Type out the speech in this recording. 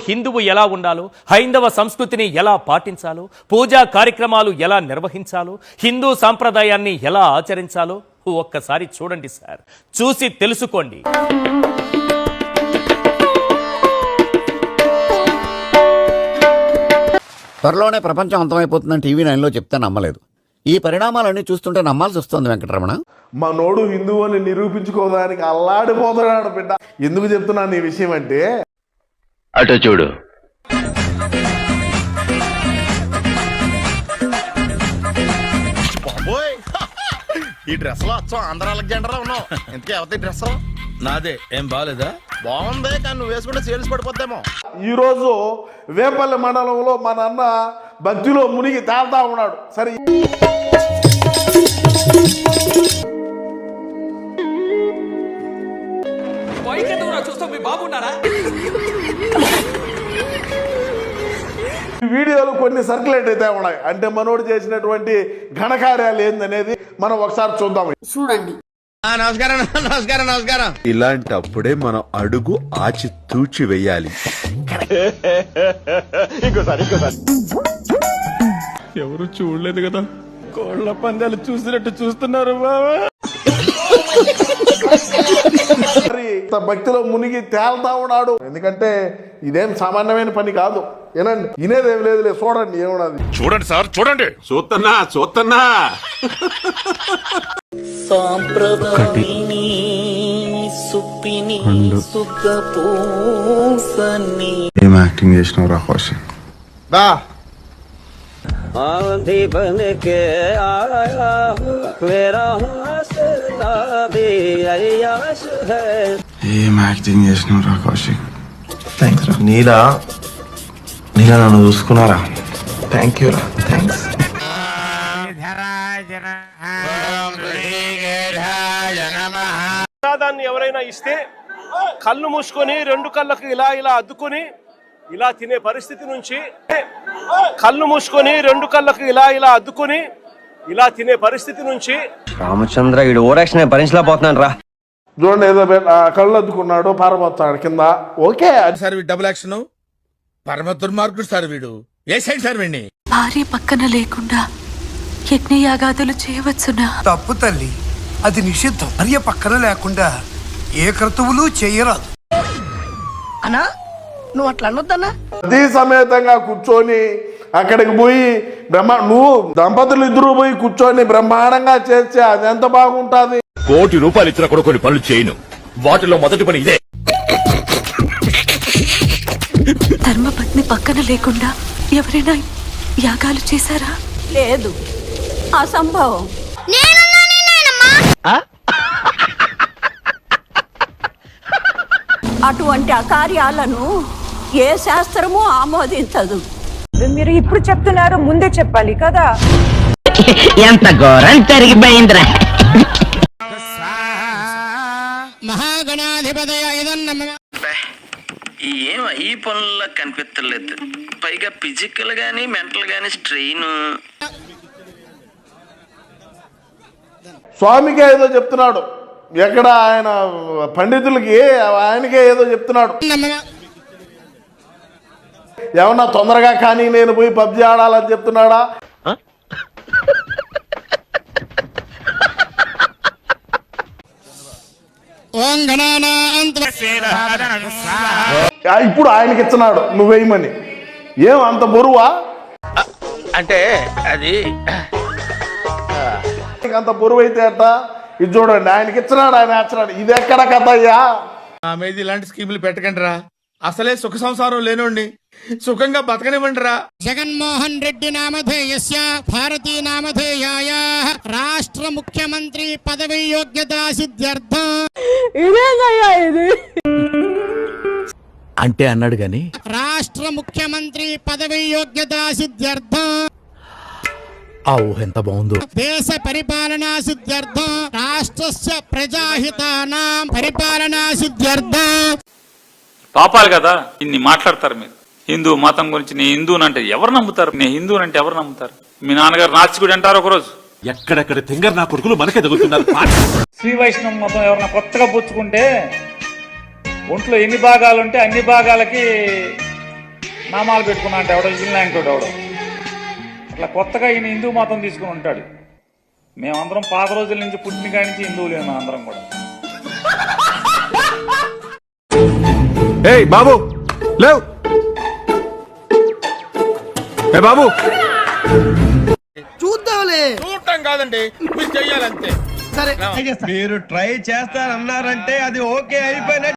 హిందువు ఎలా ఉండాలో, హైందవ సంస్కృతిని ఎలా పాటించాలో, పూజా కార్యక్రమాలు ఎలా నిర్వహించాలో, హిందూ సాంప్రదాయాన్ని ఎలా ఆచరించాలో ఒక్కసారి చూడండి సార్, చూసి తెలుసుకోండి. త్వరలోనే ప్రపంచం అంతమైపోతుందని టీవీ 9లో చెప్తే నమ్మలేదు. ఈ పరిణామాలన్నీ చూస్తుంటే నమ్మాల్సి వస్తుంది వెంకటరమణ. మనోడు హిందువు అని నిరూపించుకోవడానికి అల్లాడిపోతున్నాడు బిడ్డ. ఎందుకు చెప్తున్నాను ఈ విషయం అంటే, అటు చూడు, ఈ డ్రెస్ లో వచ్చాం ఆంధ్ర అలెగ్జాండర్ ఉన్నావు. ఇంతకీ ఎవరి డ్రెస్ నాదే. ఏం బాగాలేదా? బాగుంది, కానీ నువ్వు వేసుకుంటే సేల్స్ పడిపోద్దేమో. ఈరోజు వేపల్లి మండలంలో మన అన్న భక్తిలో మునిగి తేల్తా ఉన్నాడు. సరే, ఈ వీడియోలు కొన్ని సర్క్యులేట్ అయితే ఉన్నాయి. అంటే మనోడు చేసినటువంటి ఘనకార్యాలు ఏందనేది మనం ఒకసారి చూద్దాం. చూడండి. నమస్కారం నమస్కారం నమస్కారం. ఇలాంటప్పుడే మనం అడుగు ఆచి తూచి వెయ్యాలి. ఇంకోసారి ఎవరు చూడలేదు కదా, కోళ్ల పందాలు చూసినట్టు చూస్తున్నారు బాబా. భక్తిలో మునిగి తేల్తా ఉన్నాడు. ఎందుకంటే ఇదేం సామాన్యమైన పని కాదు. ఏనండి, వినేదేం లేదు, చూడండి ఏమున్నది. చూడండి సార్, చూడండి. చూస్తున్నా సాంప్రదాయిని సుప్పిని సుఖపూసని ఏం యాక్టింగ్ చేసినావు రా కౌశిక్? ఏం యాక్టింగ్ చేసినావు రా కౌశిక్? థ్యాంక్స్ రా. నీలా నన్ను చూసుకున్నారా? థ్యాంక్ యూ రా. థ్యాంక్స్. ప్రసాదాన్ని ఎవరైనా ఇస్తే కళ్ళు మూసుకొని రెండు కళ్ళకు ఇలా ఇలా అద్దుకొని ఇలా తినే పరిస్థితి నుంచి, కళ్ళు మూసుకొని రెండు కళ్ళకు ఇలా ఇలా అద్దుకొని ఇలా తినే పరిస్థితి నుంచి రామచంద్ర వీడు ఓరాక్షన్ భరించలేకపోతున్నాను రా. చూడండి, ఏదో కళ్ళు అద్దుకున్నాడు, పారబోతాడు కింద. ఓకే సార్ వీడు డబుల్ యాక్షన్, పరమ దుర్మార్గుడు సార్ వీడు. ఏ సైడ్ సార్ వీడిని? భార్య పక్కన లేకుండా యజ్ఞయాగాదులు చేయవచ్చునా? తప్పు తల్లి, అది నిషిద్ధం. భార్య పక్కన లేకుండా ఏ క్రతువులు చేయరాదు. అన్నా నువ్వు అట్లా అనొద్దన్నా. నదీ సమేతంగా కూర్చొని అక్కడికి పోయి నువ్వు దంపతులు ఇద్దరు పోయి కూర్చొని బ్రహ్మాండంగా చేస్తే అది ఎంత బాగుంటుంది. ₹1 కోటి ఇచ్చిన కూడా కొన్ని పనులు చేయను. వాటిలో మొదటి పని ఇదే. ధర్మపత్ని పక్కన లేకుండా ఎవరైనా యాగాలు చేశారా? లేదు, అసంభవం. అటువంటి అకార్యాలను ఏ శాస్త్రము ఆమోదించదు. మీరు ఇప్పుడు చెప్తున్నారు, ముందే చెప్పాలి కదా. ఎంత ఘోరం జరిగిపోయిందిరా. ఏం ఈ పనుల్లో కనిపించలేదు. పైగా ఫిజికల్ గానీ మెంటల్ గానీ స్ట్రెయిన్. స్వామికే ఏదో చెప్తున్నాడు, ఎక్కడ ఆయన పండితులకి ఆయనకే ఏదో చెప్తున్నాడు. ఏమన్నా తొందరగా కానీ నేను పోయి పబ్జి ఆడాలని చెప్తున్నాడా? ఇప్పుడు ఆయనకి ఇస్తున్నాడు నువ్వేయమని. ఏం అంత బరువా? అంటే అది అంత బరువు అయితే అట్ట. ఇది చూడండి, ఆయనకి ఇచ్చినాడు, ఆయన ఇచ్చినాడు. ఇది ఎక్కడ కథ అయ్యా? మీద ఇలాంటి స్కీములు పెట్టకండి రా. అసలే సుఖ సంసారం లేనోండి, సుఖంగా బతకనివ్వండి రా. జగన్మోహన్ రెడ్డి నామధేయస్య భారతీ నామధేయాయ రాష్ట్ర ముఖ్యమంత్రి పదవి యోగ్యతా సిద్ధ్యర్థం. ఇదేనయ్యా ఇది అంటే అన్నాడు గాని, రాష్ట్ర ముఖ్యమంత్రి పదవి యోగ్యతా సిద్ధ్యర్థం. ఆ ఊహ ఎంత బాగుందో. దేశ పరిపాలనా సిద్ధ్యర్థం రాష్ట్రస్య ప్రజాహితానాం పరిపాలనా సిద్ధ్యర్థం. పాపాలు కదా ఇన్ని మాట్లాడతారు మీరు. హిందూ మతం గురించి నేను హిందూనంటే ఎవరు నమ్ముతారు? నేను హిందూనంటే ఎవరు నమ్ముతారు? మీ నాన్నగారు నాస్తికుడు అంటారు ఒకరోజు. ఎక్కడెక్కడ తింగర్ నా కొడుకులు మనకే తగులుతున్నారు. శ్రీ వైష్ణవ మతం ఎవరన్నా కొత్తగా పుచ్చుకుంటే ఒంట్లో ఎన్ని భాగాలు ఉంటే అన్ని భాగాలకి నామాలు పెట్టుకున్నా అంటే ఎవడో ఇలాంటి ఎవడో అట్లా కొత్తగా ఈయన హిందూ మతం తీసుకుని ఉంటాడు. మేమందరం పాత రోజుల నుంచి పుట్టిన కాడి నుంచి హిందువులే అందరం కూడా. ఏయ్ బాబు లేవు, ఏ బాబు చూద్దాంలే. చూడటం కాదండి, మీరు చెయ్యాలంతే. సరే మీరు ట్రై చేస్తారన్నారంటే అది ఓకే అయిపోయిన